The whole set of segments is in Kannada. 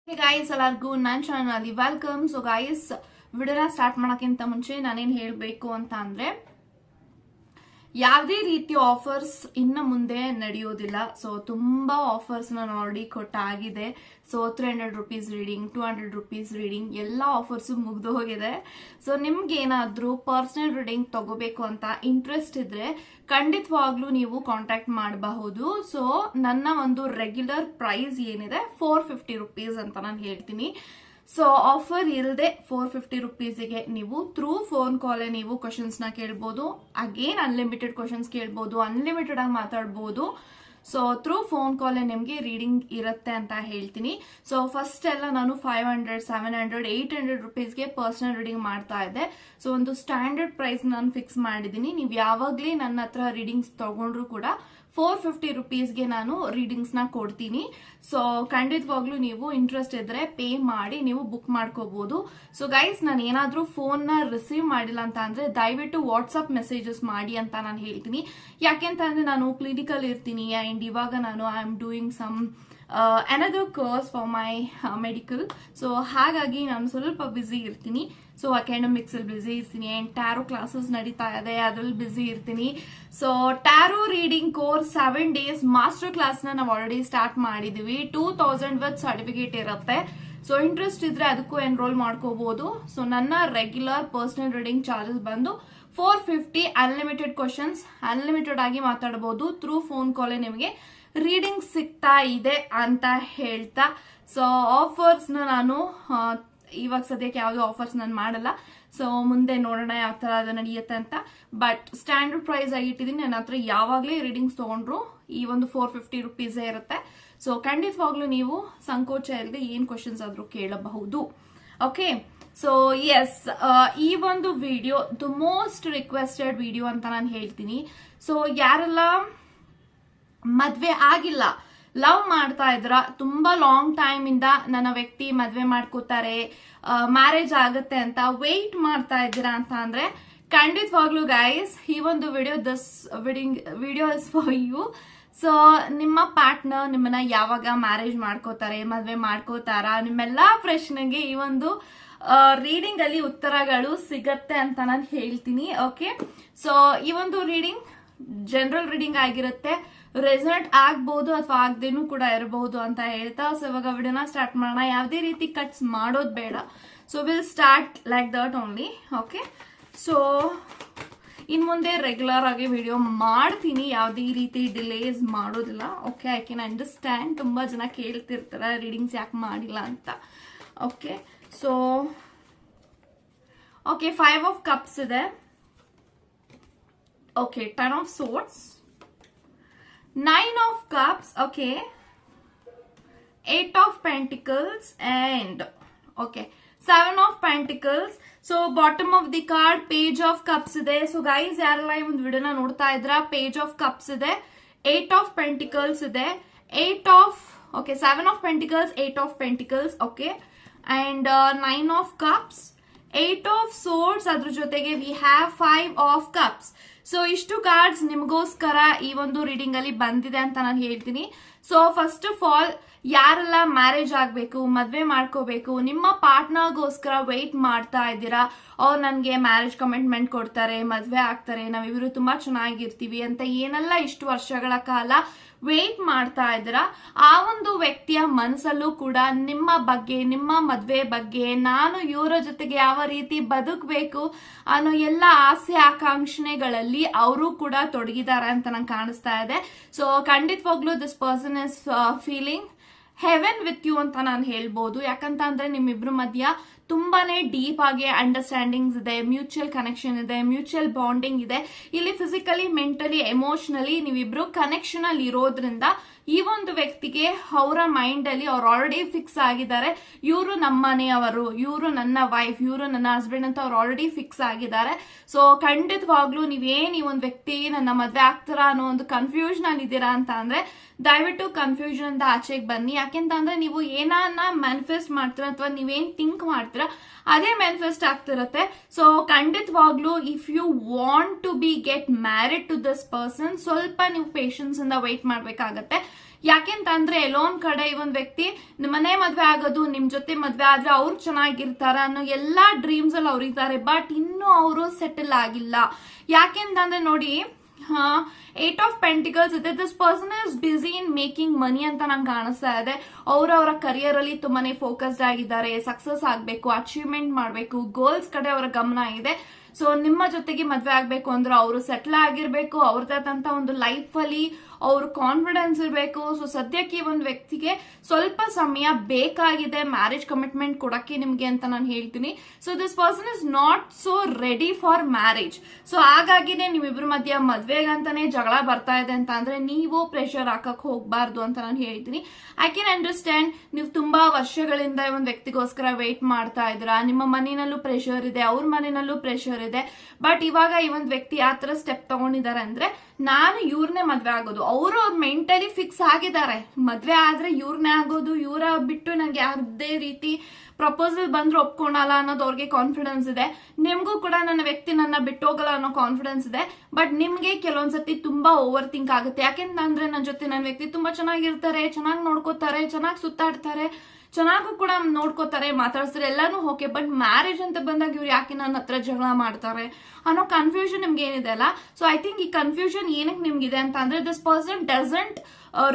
Hey guys, ಎಲ್ಲರಿಗೂ ನನ್ನ ಚಾನಲ್ ಅಲ್ಲಿ ವೆಲ್ಕಮ್. ಸೊ ಗೈಸ್, ವಿಡಿಯೋನ ಸ್ಟಾರ್ಟ್ ಮಾಡೋಕ್ಕಿಂತ ಮುಂಚೆ ನಾನೇನು ಹೇಳಬೇಕು ಅಂತ ಅಂದ್ರೆ, ಯಾವುದೇ ರೀತಿ ಆಫರ್ಸ್ ಇನ್ನು ಮುಂದೆ ನಡೆಯೋದಿಲ್ಲ. ಸೊ ತುಂಬಾ ಆಫರ್ಸ್ ನಾನು ಆಲ್ರೆಡಿ ಕೊಟ್ಟಾಗಿದೆ. So 300 rupees reading, 200 rupees reading ಎಲ್ಲ ಆಫರ್ಸ್ ಮುಗ್ದು ಹೋಗಿದೆ. ಸೊ ನಿಮ್ಗೆ ಏನಾದ್ರೂ ಪರ್ಸನಲ್ ರೀಡಿಂಗ್ ತಗೋಬೇಕು ಅಂತ ಇಂಟ್ರೆಸ್ಟ್ ಇದ್ರೆ ಖಂಡಿತವಾಗ್ಲೂ ನೀವು ಕಾಂಟ್ಯಾಕ್ಟ್ ಮಾಡಬಹುದು. ಸೊ ನನ್ನ ಒಂದು ರೆಗ್ಯುಲರ್ ಪ್ರೈಸ್ ಏನಿದೆ 450 ರೂಪೀಸ್ ಅಂತ ನಾನು ಹೇಳ್ತೀನಿ. ಸೊ ಆಫರ್ ಇಲ್ಲದೆ 450 ರೂಪೀಸ್ಗೆ ನೀವು ಥ್ರೂ ಫೋನ್ ಕಾಲ್ ನೀವು ಕ್ವಶನ್ಸ್ ನ ಕೇಳ್ಬೋದು. ಅಗೇನ್ ಅನ್ಲಿಮಿಟೆಡ್ ಕ್ವಶನ್ಸ್ ಕೇಳ್ಬೋದು, ಅನ್ಲಿಮಿಟೆಡ್ ಆಗಿ ಮಾತಾಡ್ಬೋದು. ಸೊ ಥ್ರೂ ಫೋನ್ ಕಾಲ್ ನಿಮ್ಗೆ ರೀಡಿಂಗ್ ಇರುತ್ತೆ ಅಂತ ಹೇಳ್ತೀನಿ. ಸೊ ಫಸ್ಟ್ ಎಲ್ಲ ನಾನು 500, 700, 800 ರೂಪೀಸ್ಗೆ ಪರ್ಸನಲ್ ರೀಡಿಂಗ್ ಮಾಡ್ತಾ ಇದ್ದೆ. ಸೊ ಒಂದು ಸ್ಟ್ಯಾಂಡರ್ಡ್ ಪ್ರೈಸ್ ನಾನು ಫಿಕ್ಸ್ ಮಾಡಿದೀನಿ. ನೀವು ಯಾವಾಗ್ಲೇ ನನ್ನ ಹತ್ರ ರೀಡಿಂಗ್ಸ್ ತಗೊಂಡ್ರು ಕೂಡ 450 ರೂಪೀಸ್ಗೆ ನಾನು ರೀಡಿಂಗ್ಸ್ ನ ಕೊಡ್ತೀನಿ. ಸೊ ಖಂಡಿತವಾಗ್ಲೂ ನೀವು ಇಂಟ್ರೆಸ್ಟ್ ಇದ್ರೆ ಪೇ ಮಾಡಿ ನೀವು ಬುಕ್ ಮಾಡ್ಕೋಬಹುದು. ಸೊ ಗೈಸ್, ನಾನು ಏನಾದ್ರೂ ಫೋನ್ ನ ರಿಸೀವ್ ಮಾಡಿಲ್ಲ ಅಂತ ಅಂದ್ರೆ ದಯವಿಟ್ಟು ವಾಟ್ಸ್ಆಪ್ ಮೆಸೇಜಸ್ ಮಾಡಿ ಅಂತ ನಾನು ಹೇಳ್ತೀನಿ. ಯಾಕೆಂತಂದ್ರೆ ನಾನು ಕ್ಲಿನಿಕಲ್ ಇರ್ತೀನಿ ಅಂಡ್ ಇವಾಗ ನಾನು I am doing some another course for my medical. So ಹಾಗಾಗಿ ನಾನು ಸ್ವಲ್ಪ ಬ್ಯುಸಿ ಇರ್ತೀನಿ. ಸೊ ಅಕಾಡೆಮಿಕ್ಸ್ ಅಲ್ಲಿ ಬ್ಯುಸಿ ಇರ್ತೀನಿ ಅಂಡ್ ಟ್ಯಾರೋ ಕ್ಲಾಸಸ್ ನಡೀತಾ ಇದೆ, ಅದ್ರಲ್ಲಿ ಬ್ಯುಸಿ ಇರ್ತೀನಿ. So tarot reading course 7 days master class ನಾವು ಆಲ್ರೆಡಿ ಸ್ಟಾರ್ಟ್ ಮಾಡಿದೀವಿ. 2000 ವಿತ್ ಸರ್ಟಿಫಿಕೇಟ್ ಇರುತ್ತೆ. ಸೊ ಇಂಟ್ರೆಸ್ಟ್ ಇದ್ರೆ ಅದಕ್ಕೂ ಎನ್ರೋಲ್ ಮಾಡ್ಕೋಬಹುದು. ಸೊ ನನ್ನ ರೆಗ್ಯುಲರ್ ಪರ್ಸನಲ್ ರೀಡಿಂಗ್ ಚಾರ್ಜಸ್ ಬಂದು 450. ಅನ್ಲಿಮಿಟೆಡ್ ಕ್ವಶನ್ಸ್, ಅನ್ಲಿಮಿಟೆಡ್ ಆಗಿ ಮಾತಾಡಬಹುದು. ಥ್ರೂ ಫೋನ್ ಕಾಲ್ ನಿಮಗೆ ರೀಡಿಂಗ್ ಸಿಗ್ತಾ ಇದೆ ಅಂತ ಹೇಳ್ತಾ, ಸೊ ಆಫರ್ಸ್ ನಾನು ಇವಾಗ ಸದ್ಯಕ್ಕೆ ಯಾವ್ದು ಆಫರ್ಸ್ ನಾನು ಮಾಡಲ್ಲ. ಸೊ ಮುಂದೆ ನೋಡೋಣ ಯಾವ ತರ ಅದು ನಡೆಯುತ್ತೆ ಅಂತ. ಬಟ್ ಸ್ಟ್ಯಾಂಡರ್ಡ್ ಪ್ರೈಸ್ ಆಗಿ ಇಟ್ಟಿದ್ದೀನಿ. ನನ್ನ ಹತ್ರ ಯಾವಾಗ್ಲೇ ರೀಡಿಂಗ್ಸ್ ತಗೊಂಡ್ರು ಈ ಒಂದು 450 ರೂಪೀಸ್ ಇರುತ್ತೆ. ಸೊ ಖಂಡಿತವಾಗ್ಲೂ ನೀವು ಸಂಕೋಚ ಇಲ್ಲದೆ ಏನ್ ಕ್ವಶನ್ಸ್ ಆದ್ರೂ ಕೇಳಬಹುದು. ಓಕೆ, ಸೊ ಎಸ್, ಈ ಒಂದು video the most requested video ಅಂತ ನಾನು ಹೇಳ್ತೀನಿ. ಸೊ ಯಾರೆಲ್ಲ ಮದ್ವೆ ಆಗಿಲ್ಲ, ಲವ್ ಮಾಡ್ತಾ ಇದ್ರ, ತುಂಬಾ ಲಾಂಗ್ ಟೈಮ್ ಇಂದ ನನ್ನ ವ್ಯಕ್ತಿ ಮದ್ವೆ ಮಾಡ್ಕೋತಾರೆ, ಮ್ಯಾರೇಜ್ ಆಗುತ್ತೆ ಅಂತ ವೇಟ್ ಮಾಡ್ತಾ ಇದ್ದೀರಾ ಅಂತ ಅಂದ್ರೆ ಖಂಡಿತವಾಗ್ಲೂ ಗೈಸ್ ಈ ಒಂದು video is for you. So ನಿಮ್ಮ ಪಾರ್ಟ್ನರ್ ನಿಮ್ಮನ್ನ ಯಾವಾಗ ಮ್ಯಾರೇಜ್ ಮಾಡ್ಕೋತಾರೆ, ಮದ್ವೆ ಮಾಡ್ಕೋತಾರ, ನಿಮ್ಮೆಲ್ಲಾ ಪ್ರಶ್ನೆಗೆ ಈ ಒಂದು ರೀಡಿಂಗ್ ಅಲ್ಲಿ ಉತ್ತರಗಳು ಸಿಗತ್ತೆ ಅಂತ ನಾನು ಹೇಳ್ತೀನಿ. ಓಕೆ, ಸೊ ಈ ಒಂದು ರೀಡಿಂಗ್ ಜನರಲ್ ರೀಡಿಂಗ್ ಆಗಿರುತ್ತೆ. ರೆಸಲ್ಟ್ ಆಗ್ಬಹುದು ಅಥವಾ ಆಗದೇನು ಕೂಡ ಇರಬಹುದು ಅಂತ ಹೇಳ್ತಾ, ಸೊ ಇವಾಗ ವಿಡಿಯೋನ ಸ್ಟಾರ್ಟ್ ಮಾಡೋಣ. ಯಾವುದೇ ರೀತಿ ಕಟ್ಸ್ ಮಾಡೋದು ಬೇಡ. So will start like that only. Okay, so in ಮುಂದೆ ರೆಗ್ಯುಲರ್ ಆಗಿ ವಿಡಿಯೋ ಮಾಡ್ತೀನಿ, ಯಾವುದೇ ರೀತಿ ಡಿಲೇಸ್ ಮಾಡೋದಿಲ್ಲ. Okay, I can understand. ತುಂಬಾ ಜನ ಕೇಳ್ತಿರ್ತಾರೆ ರೀಡಿಂಗ್ಸ್ ಯಾಕೆ ಮಾಡಿಲ್ಲ ಅಂತ. Okay, so okay, 5 of cups ಇದೆ. Okay, 10 of swords, 9 of cups, okay, 8 of pentacles and okay, 7 of pentacles. So bottom of the card page of cups ಇದೆ. So guys, ಯಾರೆಲ್ಲ ಈ ಒಂದು ವಿಡಿಯೋನ ನೋಡ್ತಾ ಇದ್ರ, page of cups ಇದೆ, 8 of pentacles ಇದೆ, 8 of okay, 7 of pentacles, 8 of pentacles, okay, and 9 of cups, 8 of swords, ಅದ್ರ ಜೊತೆಗೆ we have 5 of cups. So ಇಷ್ಟು ಕಾರ್ಡ್ಸ್ ನಿಮಗೋಸ್ಕರ ಈ ಒಂದು ರೀಡಿಂಗ್ ಅಲ್ಲಿ ಬಂದಿದೆ ಅಂತ ನಾನು ಹೇಳ್ತೀನಿ. ಸೊ ಫಸ್ಟ್ ಆಫ್ ಆಲ್, ಯಾರೆಲ್ಲ ಮ್ಯಾರೇಜ್ ಆಗ್ಬೇಕು, ಮದ್ವೆ ಮಾಡ್ಕೋಬೇಕು, ನಿಮ್ಮ ಪಾರ್ಟ್ನರ್ಗೋಸ್ಕರ ವೆಯ್ಟ್ ಮಾಡ್ತಾ ಇದ್ದೀರಾ, ಅವ್ರು ನನ್ಗೆ ಮ್ಯಾರೇಜ್ ಕಮಿಟ್ಮೆಂಟ್ ಕೊಡ್ತಾರೆ, ಮದ್ವೆ ಆಗ್ತಾರೆ, ನಾವಿಬ್ರು ತುಂಬಾ ಚೆನ್ನಾಗಿರ್ತೀವಿ ಅಂತ ಏನೆಲ್ಲ ಇಷ್ಟು ವರ್ಷಗಳ ಕಾಲ ವೇಟ್ ಮಾಡ್ತಾ ಇದ್ದೀರಾ, ಆ ಒಂದು ವ್ಯಕ್ತಿಯ ಮನಸ್ಸಲ್ಲೂ ಕೂಡ ನಿಮ್ಮ ಬಗ್ಗೆ, ನಿಮ್ಮ ಮದ್ವೆ ಬಗ್ಗೆ, ನಾನು ಇವರ ಜೊತೆಗೆ ಯಾವ ರೀತಿ ಬದುಕಬೇಕು ಅನ್ನೋ ಎಲ್ಲ ಆಸೆ ಆಕಾಂಕ್ಷೆಗಳಲ್ಲಿ ಅವರು ಕೂಡ ತೊಡಗಿದ್ದಾರೆ ಅಂತ ನಂಗೆ ಕಾಣಿಸ್ತಾ ಇದೆ. ಸೊ ಖಂಡಿತವಾಗ್ಲೂ this person is feeling heaven with you ಅಂತ ನಾನು ಹೇಳ್ಬೋದು. ಯಾಕಂತ ಅಂದ್ರೆ ನಿಮ್ಮಿಬ್ರು ಮಧ್ಯ ತುಂಬಾನೇ ಡೀಪ್ ಆಗಿ ಅಂಡರ್ಸ್ಟ್ಯಾಂಡಿಂಗ್ಸ್ ಇದೆ, ಮ್ಯೂಚುವಲ್ ಕನೆಕ್ಷನ್ ಇದೆ, ಮ್ಯೂಚುವಲ್ ಬಾಂಡಿಂಗ್ ಇದೆ. ಇಲ್ಲಿ ಫಿಸಿಕಲಿ, ಮೆಂಟಲಿ, ಎಮೋಷನಲಿ ನೀವಿಬ್ರು ಕನೆಕ್ಷನ್ ಅಲ್ಲಿ ಇರೋದ್ರಿಂದ ಈ ಒಂದು ವ್ಯಕ್ತಿಗೆ ಅವರ ಮೈಂಡ್ ಅಲ್ಲಿ ಅವ್ರು ಆಲ್ರೆಡಿ ಫಿಕ್ಸ್ ಆಗಿದ್ದಾರೆ, ಇವರು ನಮ್ಮ ಮನೆಯವರು, ಇವರು ನನ್ನ ವೈಫ್, ಇವರು ನನ್ನ ಹಸ್ಬೆಂಡ್ ಅಂತ ಅವ್ರು ಆಲ್ರೆಡಿ ಫಿಕ್ಸ್ ಆಗಿದ್ದಾರೆ. ಸೊ ಖಂಡಿತವಾಗ್ಲೂ ನೀವೇನ್ ಈ ಒಂದು ವ್ಯಕ್ತಿ ನನ್ನ ಮದ್ವೆ ಆಗ್ತಾರ ಅನ್ನೋ ಒಂದು ಕನ್ಫ್ಯೂಷನ್ ಅಲ್ಲಿ ಇದ್ದೀರಾ ಅಂತ ಅಂದ್ರೆ ದಯವಿಟ್ಟು ಕನ್ಫ್ಯೂಷನ್ ಇಂದ ಆಚೆಗೆ ಬನ್ನಿ. ಯಾಕೆಂತಂದ್ರೆ ನೀವು ಏನನ್ನ ಮ್ಯಾನಿಫೆಸ್ಟ್ ಮಾಡ್ತೀರಾ ಅಥವಾ ನೀವೇನ್ ಥಿಂಕ್ ಮಾಡ್ತೀರಾ ಅದೇ ಮ್ಯಾನಿಫೆಸ್ಟ್ ಆಗ್ತಿರತ್ತೆ. ಸೊ ಖಂಡಿತವಾಗ್ಲೂ if you want to be get married to this person, ಸ್ವಲ್ಪ ನೀವು ಪೇಷನ್ಸ್ ಇಂದ ವೇಟ್ ಮಾಡ್ಬೇಕಾಗತ್ತೆ. ಯಾಕೆಂತಂದ್ರೆ ಎಲ್ಲೊಂದ್ ಕಡೆ ಈ ಒಂದ್ ವ್ಯಕ್ತಿ ಮನೆ ಮದ್ವೆ ಆಗೋದು, ನಿಮ್ ಜೊತೆ ಮದ್ವೆ ಆದ್ರೆ ಅವ್ರು ಚೆನ್ನಾಗಿರ್ತಾರ ಅನ್ನೋ ಎಲ್ಲಾ ಡ್ರೀಮ್ಸ್ ಅಲ್ಲಿ ಅವ್ರಿದ್ದಾರೆ. ಬಟ್ ಇನ್ನು ಅವರು ಸೆಟಲ್ ಆಗಿಲ್ಲ. ಯಾಕೆಂತಂದ್ರೆ ನೋಡಿ, 8 of Pentacles ಇದೆ. This person is busy in making money ಅಂತ ನಂಗೆ ಕಾಣಿಸ್ತಾ ಇದೆ. ಅವರ ಕರಿಯರ್ ಅಲ್ಲಿ ತುಂಬಾನೇ ಫೋಕಸ್ಡ್ ಆಗಿದ್ದಾರೆ. ಸಕ್ಸಸ್ ಆಗ್ಬೇಕು, ಅಚೀವ್ಮೆಂಟ್ ಮಾಡ್ಬೇಕು, ಗೋಲ್ಸ್ ಕಡೆ ಅವರ ಗಮನ ಇದೆ. ಸೊ ನಿಮ್ಮ ಜೊತೆಗೆ ಮದ್ವೆ ಆಗ್ಬೇಕು ಅಂದ್ರೆ ಅವರು ಸೆಟ್ಲ್ ಆಗಿರ್ಬೇಕು, ಅವ್ರದಂತ ಒಂದು ಲೈಫ್ ಅಲ್ಲಿ ಅವ್ರ ಕಾನ್ಫಿಡೆನ್ಸ್ ಇರಬೇಕು. ಸೊ ಸದ್ಯಕ್ಕೆ ಒಂದು ವ್ಯಕ್ತಿಗೆ ಸ್ವಲ್ಪ ಸಮಯ ಬೇಕಾಗಿದೆ ಮ್ಯಾರೇಜ್ ಕಮಿಟ್ಮೆಂಟ್ ಕೊಡಕ್ಕೆ ನಿಮ್ಗೆ ಅಂತ ನಾನು ಹೇಳ್ತೀನಿ. So this person is not so ready for marriage. So ಹಾಗಾಗಿನೇ ನಿಮ್ಮಿಬ್ರ ಮಧ್ಯ ಮದ್ವೆಗಂತಾನೆ ಜಗಳ ಬರ್ತಾ ಇದೆ ಅಂತ ಅಂದ್ರೆ ನೀವು ಪ್ರೆಷರ್ ಹಾಕಕ್ ಹೋಗ್ಬಾರ್ದು ಅಂತ ನಾನು ಹೇಳ್ತೀನಿ. ಐ ಕ್ಯಾನ್ ಅಂಡರ್ಸ್ಟ್ಯಾಂಡ್, ನೀವು ತುಂಬಾ ವರ್ಷಗಳಿಂದ ಒಂದ್ ವ್ಯಕ್ತಿಗೋಸ್ಕರ ವೇಟ್ ಮಾಡ್ತಾ ಇದ್ರ, ನಿಮ್ಮ ಮನೆಯಲ್ಲೂ ಪ್ರೆಷರ್ ಇದೆ, ಅವ್ರ ಮನೆಯಲ್ಲೂ ಪ್ರೆಷರ್ ಇದೆ. ಬಟ್ ಇವಾಗ ಈ ಒಂದ್ ವ್ಯಕ್ತಿ ಯಾವ ತರ ಸ್ಟೆಪ್ ತಗೊಂಡಿದ್ದಾರೆ ಅಂದ್ರೆ, ನಾನು ಇವ್ರನ್ನೇ ಮದ್ವೆ ಆಗೋದು. ಅವರು ಮೆಂಟಲಿ ಫಿಕ್ಸ್ ಆಗಿದ್ದಾರೆ, ಮದ್ವೆ ಆದ್ರೆ ಇವ್ರನ್ನೇ ಆಗೋದು, ಇವರ ಬಿಟ್ಟು ನಂಗೆ ಯಾವುದೇ ರೀತಿ ಪ್ರಪೋಸಲ್ ಬಂದ್ರೆ ಒಪ್ಕೊಳಲ್ಲ ಅನ್ನೋದು ಅವ್ರಿಗೆ ಕಾನ್ಫಿಡೆನ್ಸ್ ಇದೆ. ನಿಮ್ಗೂ ಕೂಡ ನನ್ನ ವ್ಯಕ್ತಿ ನನ್ನ ಬಿಟ್ಟೋಗಲ್ಲ ಅನ್ನೋ ಕಾನ್ಫಿಡೆನ್ಸ್ ಇದೆ. ಬಟ್ ನಿಮ್ಗೆ ಕೆಲವೊಂದ್ಸತಿ ತುಂಬಾ ಓವರ್ ಥಿಂಕ್ ಆಗುತ್ತೆ. ಯಾಕೆಂತಂದ್ರೆ ನನ್ನ ಜೊತೆ ನನ್ನ ವ್ಯಕ್ತಿ ತುಂಬಾ ಚೆನ್ನಾಗಿರ್ತಾರೆ, ಚೆನ್ನಾಗಿ ನೋಡ್ಕೋತಾರೆ, ಚೆನ್ನಾಗಿ ಸುತ್ತಾಡ್ತಾರೆ, ಚೆನ್ನಾಗೂ ಕೂಡ ನೋಡ್ಕೋತಾರೆ, ಮಾತಾಡ್ತಾರೆ, ಎಲ್ಲಾನು ಓಕೆ. ಬಟ್ ಮ್ಯಾರೇಜ್ ಅಂತ ಬಂದಾಗ ಇವ್ರು ಯಾಕೆ ನನ್ನ ಹತ್ರ ಜಗಳ ಮಾಡ್ತಾರೆ ಅನ್ನೋ ಕನ್ಫ್ಯೂಷನ್ ನಿಮ್ಗೆ ಏನಿದೆ ಅಲ್ಲ. ಸೊ ಐ ಥಿಂಕ್ ಈ ಕನ್ಫ್ಯೂಷನ್ ಏನಕ್ಕೆ ನಿಮ್ಗಿದೆ ಅಂತ ಅಂದ್ರೆ, this person doesn't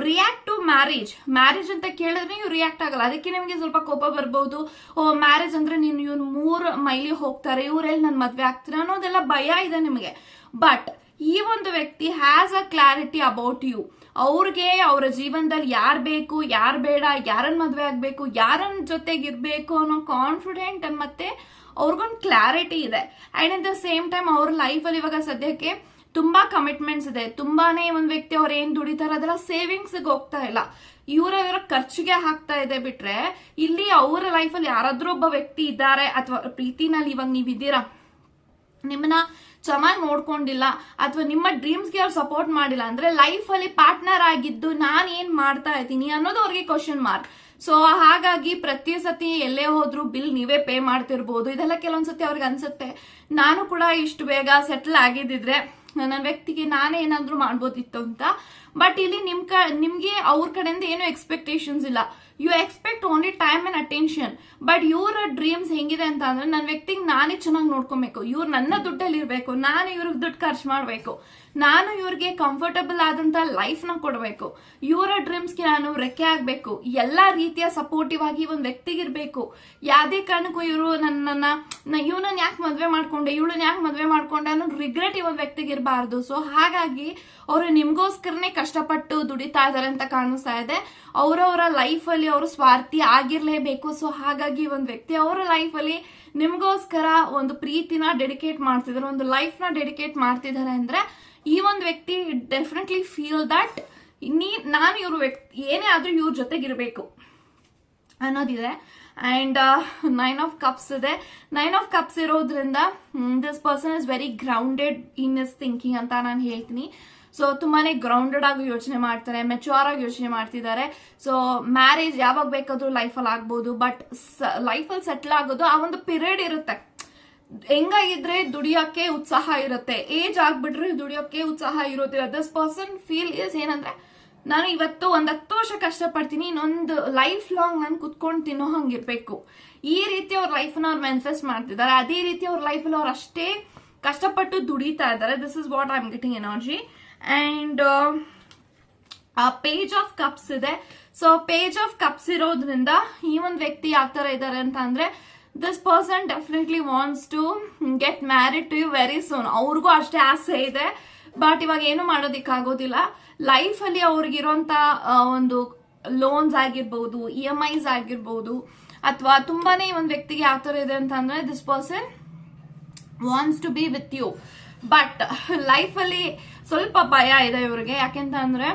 react to marriage ಅಂತ ಕೇಳಿದ್ರೆ ಇವ್ರು ರಿಯಾಕ್ಟ್ ಆಗಲ್ಲ. ಅದಕ್ಕೆ ನಿಮ್ಗೆ ಸ್ವಲ್ಪ ಕೋಪ ಬರ್ಬಹುದು. ಮ್ಯಾರೇಜ್ ಅಂದ್ರೆ ನೀನು ಇವ್ನು 3 ಮೈಲಿ ಹೋಗ್ತಾರೆ, ಇವರೆಲ್ಲಿ ನನ್ ಮದ್ವೆ ಆಗ್ತಾರೆ ಅನ್ನೋದೆಲ್ಲ ಭಯ ಇದೆ ನಿಮಗೆ. ಬಟ್ ಈ ಒಂದು ವ್ಯಕ್ತಿ has a clarity about you. ಅವ್ರಿಗೆ ಅವರ ಜೀವನದಲ್ಲಿ ಯಾರು ಬೇಕು, ಯಾರು ಬೇಡ, ಯಾರನ್ನ ಮದ್ವೆ ಆಗ್ಬೇಕು, ಯಾರನ್ನ ಜೊತೆಗಿರ್ಬೇಕು ಅನ್ನೋ ಕಾನ್ಫಿಡೆಂಟ್ ಮತ್ತೆ ಅವ್ರಿಗೊಂದು ಕ್ಲಾರಿಟಿ ಇದೆ. And at the same time ಅವ್ರ ಲೈಫ್ ಅಲ್ಲಿ ಇವಾಗ ಸದ್ಯಕ್ಕೆ ತುಂಬಾ ಕಮಿಟ್ಮೆಂಟ್ಸ್ ಇದೆ. ತುಂಬಾನೇ ಒಂದ್ ವ್ಯಕ್ತಿ ಅವ್ರು ಏನ್ ದುಡಿತಾರ ಅದೆಲ್ಲ ಸೇವಿಂಗ್ಸ್ ಹೋಗ್ತಾ ಇಲ್ಲ, ಇವರ ಖರ್ಚಿಗೆ ಹಾಕ್ತಾ ಇದೆ. ಬಿಟ್ರೆ ಇಲ್ಲಿ ಅವರ ಲೈಫ್ ಅಲ್ಲಿ ಯಾರಾದ್ರೂ ಒಬ್ಬ ವ್ಯಕ್ತಿ ಇದ್ದಾರೆ, ಅಥವಾ ಪ್ರೀತಿನಲ್ಲಿ ಇವಾಗ ನೀವಿದ್ದೀರಾ, ನಿಮ್ಮನ್ನ ಚೆನ್ನಾಗಿ ನೋಡ್ಕೊಂಡಿಲ್ಲ, ಅಥವಾ ನಿಮ್ಮ ಡ್ರೀಮ್ಸ್ಗೆ ಅವ್ರು ಸಪೋರ್ಟ್ ಮಾಡಿಲ್ಲ ಅಂದ್ರೆ ಲೈಫ್ ಅಲ್ಲಿ ಪಾರ್ಟ್ನರ್ ಆಗಿದ್ದು ನಾನು ಏನ್ ಮಾಡ್ತಾ ಇದ್ದೀನಿ ಅನ್ನೋದು ಅವ್ರಿಗೆ ಕ್ವಶನ್ ಮಾರ್ಕ್. ಸೊ ಹಾಗಾಗಿ ಪ್ರತಿ ಸತಿ ಎಲ್ಲೇ ಹೋದ್ರು ಬಿಲ್ ನೀವೇ ಪೇ ಮಾಡ್ತಿರ್ಬೋದು. ಇದೆಲ್ಲ ಕೆಲವೊಂದ್ಸತಿ ಅವ್ರಿಗೆ ಅನ್ಸುತ್ತೆ, ನಾನು ಕೂಡ ಇಷ್ಟು ಬೇಗ ಸೆಟಲ್ ಆಗಿದ್ದಿದ್ರೆ ನನ್ನ ವ್ಯಕ್ತಿಗೆ ನಾನೇ ಏನಾದ್ರೂ ಮಾಡ್ಬೋದಿತ್ತು ಅಂತ. ಬಟ್ ಇಲ್ಲಿ ನಿಮ್ಗೆ ಅವ್ರ ಕಡೆಯಿಂದ ಏನು ಎಕ್ಸ್ಪೆಕ್ಟೇಷನ್ಸ್ ಇಲ್ಲ. You expect only time and attention. But ಇವರ ಡ್ರೀಮ್ಸ್ ಹೆಂಗಿದೆ ಅಂತ ಅಂದ್ರೆ, ನನ್ನ ವ್ಯಕ್ತಿಗೆ ನಾನೇ ಚೆನ್ನಾಗಿ ನೋಡ್ಕೊಬೇಕು, ಇವ್ರು ನನ್ನ ದುಡ್ಡಲ್ಲಿ ಇರ್ಬೇಕು, ನಾನು ಇವ್ರಿಗೆ ದುಡ್ಡು ಖರ್ಚು ಮಾಡ್ಬೇಕು, ನಾನು ಇವ್ರಿಗೆ ಕಂಫರ್ಟಬಲ್ ಆದಂತ ಲೈಫ್ ನ ಕೊಡ್ಬೇಕು, ಇವರ ಡ್ರೀಮ್ಸ್ಗೆ ನಾನು ರೆಕ್ಕೆ ಆಗ್ಬೇಕು, ಎಲ್ಲಾ ರೀತಿಯ ಸಪೋರ್ಟಿವ್ ಆಗಿ ಒಂದ್ ವ್ಯಕ್ತಿಗಿರ್ಬೇಕು. ಯಾವ್ದೇ ಕಾರಣಕ್ಕೂ ಇವರು ಇವನನ್ನ ಯಾಕೆ ಮದ್ವೆ ಮಾಡ್ಕೊಂಡೆ, ಇವಳನ್ನ ಯಾಕೆ ಮದ್ವೆ ಮಾಡ್ಕೊಂಡೆ ಅನ್ನೋ ರಿಗ್ರೆಟ್ ಈ ಒಂದ್ ವ್ಯಕ್ತಿಗೆ ಇರಬಾರ್ದು. ಸೊ ಹಾಗಾಗಿ ಅವರು ನಿಮ್ಗೋಸ್ಕರನೇ ಕಷ್ಟಪಟ್ಟು ದುಡಿತಾ ಇದಾರೆ ಅಂತ ಕಾಣಿಸ್ತಾ ಇದೆ. ಅವರವರ ಲೈಫ್ ಅಲ್ಲಿ ಅವರು ಸ್ವಾರ್ಥಿ ಆಗಿರ್ಲೇಬೇಕು. ಸೊ ಹಾಗಾಗಿ ಒಂದ್ ವ್ಯಕ್ತಿ ಅವರ ಲೈಫ್ ಅಲ್ಲಿ ನಿಮ್ಗೋಸ್ಕರ ಒಂದು ಪ್ರೀತಿನ ಡೆಡಿಕೇಟ್ ಮಾಡ್ತಿದ್ದಾರೆ, ಒಂದು ಲೈಫ್ ನ ಡೆಡಿಕೇಟ್ ಮಾಡ್ತಿದ್ದಾರೆ ಅಂದ್ರೆ, ಈ ಒಂದು ವ್ಯಕ್ತಿ ಡೆಫಿನೆಟ್ಲಿ ಫೀಲ್ ದಟ್ ನಾನು ಇವ್ರ ವ್ಯಕ್ತಿ ಏನೇ ಆದ್ರೂ ಇವ್ರ ಜೊತೆಗಿರ್ಬೇಕು ಅನ್ನೋದಿದೆ. ಅಂಡ್ 9 of Cups ಇದೆ. 9 of Cups ಇರೋದ್ರಿಂದ this person is very grounded in is thinking ಅಂತ ನಾನು ಹೇಳ್ತೀನಿ. ಸೊ ತುಂಬಾನೇ ಗ್ರೌಂಡೆಡ್ ಆಗಿ ಯೋಚನೆ ಮಾಡ್ತಾರೆ, ಮೆಚೂರ್ ಆಗಿ ಯೋಚನೆ ಮಾಡ್ತಿದ್ದಾರೆ. ಸೊ ಮ್ಯಾರೇಜ್ ಯಾವಾಗ ಬೇಕಾದ್ರೂ ಲೈಫಲ್ಲಿ ಆಗ್ಬೋದು, ಬಟ್ ಲೈಫಲ್ಲಿ ಸೆಟ್ಲ್ ಆಗೋದು ಆ ಒಂದು ಪೀರಿಯಡ್ ಇರುತ್ತೆ. ಹೆಂಗಾಗಿದ್ರೆ ದುಡಿಯೋಕೆ ಉತ್ಸಾಹ ಇರುತ್ತೆ, ಏಜ್ ಆಗ್ಬಿಟ್ರೆ ದುಡಿಯೋಕೆ ಉತ್ಸಾಹ ಇರೋದಿಲ್ಲ. ದಿಸ್ ಪರ್ಸನ್ ಫೀಲ್ ಇಸ್ ಏನಂದ್ರೆ, ನಾನು ಇವತ್ತು 10 ವರ್ಷ ಕಷ್ಟಪಡ್ತೀನಿ, ಇನ್ನೊಂದು ಲೈಫ್ ಲಾಂಗ್ ನಾನು ಕುತ್ಕೊಂಡು ತಿನ್ನೋ ಹಂಗಿರ್ಬೇಕು. ಈ ರೀತಿ ಅವ್ರ ಲೈಫ್ನ ಅವ್ರು ಮ್ಯಾನಿಫೆಸ್ಟ್ ಮಾಡ್ತಿದ್ದಾರೆ. ಅದೇ ರೀತಿ ಅವ್ರ ಲೈಫಲ್ಲಿ ಅವ್ರು ಅಷ್ಟೇ ಕಷ್ಟಪಟ್ಟು ದುಡಿತಾ ಇದ್ದಾರೆ. This is what I am getting energy. And page of cups ಇದೆ. ಸೊ ಪೇಜ್ ಆಫ್ ಕಪ್ಸ್ ಇರೋದ್ರಿಂದ ಈ ಒಂದು ವ್ಯಕ್ತಿ ಯಾವ ತರ ಇದ್ದಾರೆ ಅಂತ ಅಂದ್ರೆ, this person definitely wants to get married to you very soon. ಅವ್ರಿಗೂ ಅಷ್ಟೇ ಆಸೆ ಇದೆ, ಬಟ್ ಇವಾಗ ಏನು ಮಾಡೋದಿಕ್ಕಾಗೋದಿಲ್ಲ. ಲೈಫ್ ಅಲ್ಲಿ ಅವ್ರಿಗಿರೋಂತ ಒಂದು ಲೋನ್ಸ್ ಆಗಿರ್ಬಹುದು, EMIs ಆಗಿರ್ಬಹುದು, ಅಥವಾ ತುಂಬಾನೇ ಒಂದು ವ್ಯಕ್ತಿಗೆ ಯಾವ ತರ ಇದೆ ಅಂತ ಅಂದ್ರೆ, this person wants to be with you. But life ಅಲ್ಲಿ ಸ್ವಲ್ಪ ಭಯ ಇದೆ ಇವ್ರಿಗೆ. ಯಾಕೆಂತ ಅಂದ್ರೆ,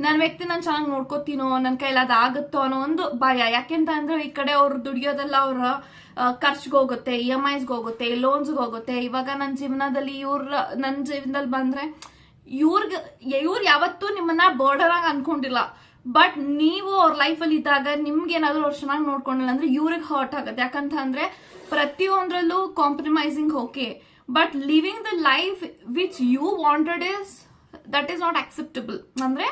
ನನ್ನ ವ್ಯಕ್ತಿ ನಾನು ಚೆನ್ನಾಗಿ ನೋಡ್ಕೋತೀನೋ, ನನ್ನ ಕೈಲಾದ ಆಗುತ್ತೋ ಅನ್ನೋ ಒಂದು ಭಯ. ಯಾಕೆಂತ ಅಂದ್ರೆ, ಈ ಕಡೆ ಅವ್ರು ದುಡಿಯೋದೆಲ್ಲ ಅವ್ರ ಖರ್ಚಿಗೆ ಹೋಗುತ್ತೆ, EMIಸ್ಗೆ ಹೋಗುತ್ತೆ, ಲೋನ್ಸ್ಗೆ ಹೋಗುತ್ತೆ. ಇವಾಗ ನನ್ನ ಜೀವನದಲ್ಲಿ ನನ್ನ ಜೀವನದಲ್ಲಿ ಬಂದ್ರೆ ಇವ್ರು ಯಾವತ್ತೂ ನಿಮ್ಮನ್ನ ಬರ್ಡನ್ ಆಗಿ ಅನ್ಕೊಂಡಿಲ್ಲ. ಬಟ್ ನೀವು ಅವ್ರ ಲೈಫಲ್ಲಿ ಇದ್ದಾಗ ನಿಮ್ಗೆ ಏನಾದ್ರು ಅವ್ರು ಚೆನ್ನಾಗಿ ನೋಡ್ಕೊಂಡಿಲ್ಲ ಅಂದ್ರೆ ಇವ್ರಿಗೆ ಹರ್ಟ್ ಆಗುತ್ತೆ. ಯಾಕಂತ ಅಂದ್ರೆ ಪ್ರತಿಯೊಂದ್ರಲ್ಲೂ compromising okay, but living the life which you wanted that is not acceptable. ಅಂದ್ರೆ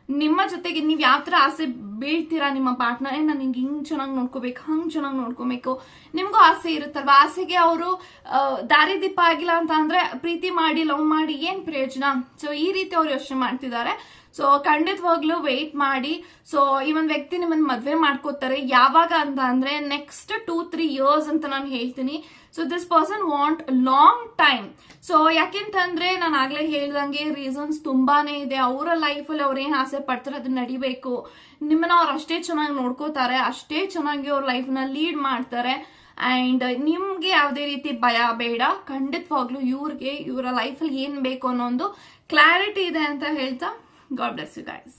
ನಿಮ್ಮ ಜೊತೆಗೆ ನೀವ್ ಯಾವ ತರ ಆಸೆ ಬೀಳ್ತೀರಾ ನಿಮ್ಮ ಪಾರ್ಟ್ನರ್, ನಾನು ಹಿಂಗ್ ಚೆನ್ನಾಗಿ ನೋಡ್ಕೋಬೇಕು, ಹಂಗ್ ಚೆನ್ನಾಗಿ ನೋಡ್ಕೋಬೇಕು, ನಿಮ್ಗೂ ಆಸೆ ಇರುತ್ತಲ್ವಾ. ಆಸೆಗೆ ಅವರು ದಾರಿದೀಪ ಆಗಿಲ್ಲ ಅಂತ ಅಂದ್ರೆ ಪ್ರೀತಿ ಮಾಡಿ ಲವ್ ಮಾಡಿ ಏನ್ ಪ್ರಯೋಜನ. ಸೊ ಈ ರೀತಿ ಅವ್ರು ಯೋಚನೆ ಮಾಡ್ತಿದ್ದಾರೆ. ಸೊ ಖಂಡಿತವಾಗ್ಲೂ ವೆಯ್ಟ್ ಮಾಡಿ. ಸೊ ಈ ಒಂದ್ ವ್ಯಕ್ತಿ ನಿಮ್ಮನ್ನ ಮದ್ವೆ ಮಾಡ್ಕೋತಾರೆ ಯಾವಾಗ ಅಂತ ಅಂದ್ರೆ ನೆಕ್ಸ್ಟ್ 2-3 years ಅಂತ ನಾನು ಹೇಳ್ತೀನಿ. So this person want long time. So ಯಾಕೆಂತಂದ್ರೆ ನಾನು ಆಗ್ಲೇ ಹೇಳ್ದಂಗೆ ರೀಸನ್ಸ್ ತುಂಬಾನೇ ಇದೆ. ಅವರ ಲೈಫಲ್ಲಿ ಅವ್ರು ಏನ್ ಆಸೆ ಪಡ್ತಾರೆ ಅದನ್ನ ನಡಿಬೇಕು. ನಿಮ್ಮನ್ನ ಅವ್ರು ಅಷ್ಟೇ ಚೆನ್ನಾಗಿ ನೋಡ್ಕೋತಾರೆ, ಅಷ್ಟೇ ಚೆನ್ನಾಗಿ ಅವ್ರ ಲೈಫ್ ನ ಲೀಡ್ ಮಾಡ್ತಾರೆ. ಅಂಡ್ ನಿಮ್ಗೆ ಯಾವುದೇ ರೀತಿ ಭಯ ಬೇಡ. ಖಂಡಿತವಾಗ್ಲೂ ಇವ್ರಿಗೆ ಇವರ ಲೈಫಲ್ಲಿ ಏನ್ ಬೇಕು ಅನ್ನೋ ಒಂದು ಕ್ಲಾರಿಟಿ ಇದೆ ಅಂತ ಹೇಳ್ತಾ, God bless you guys.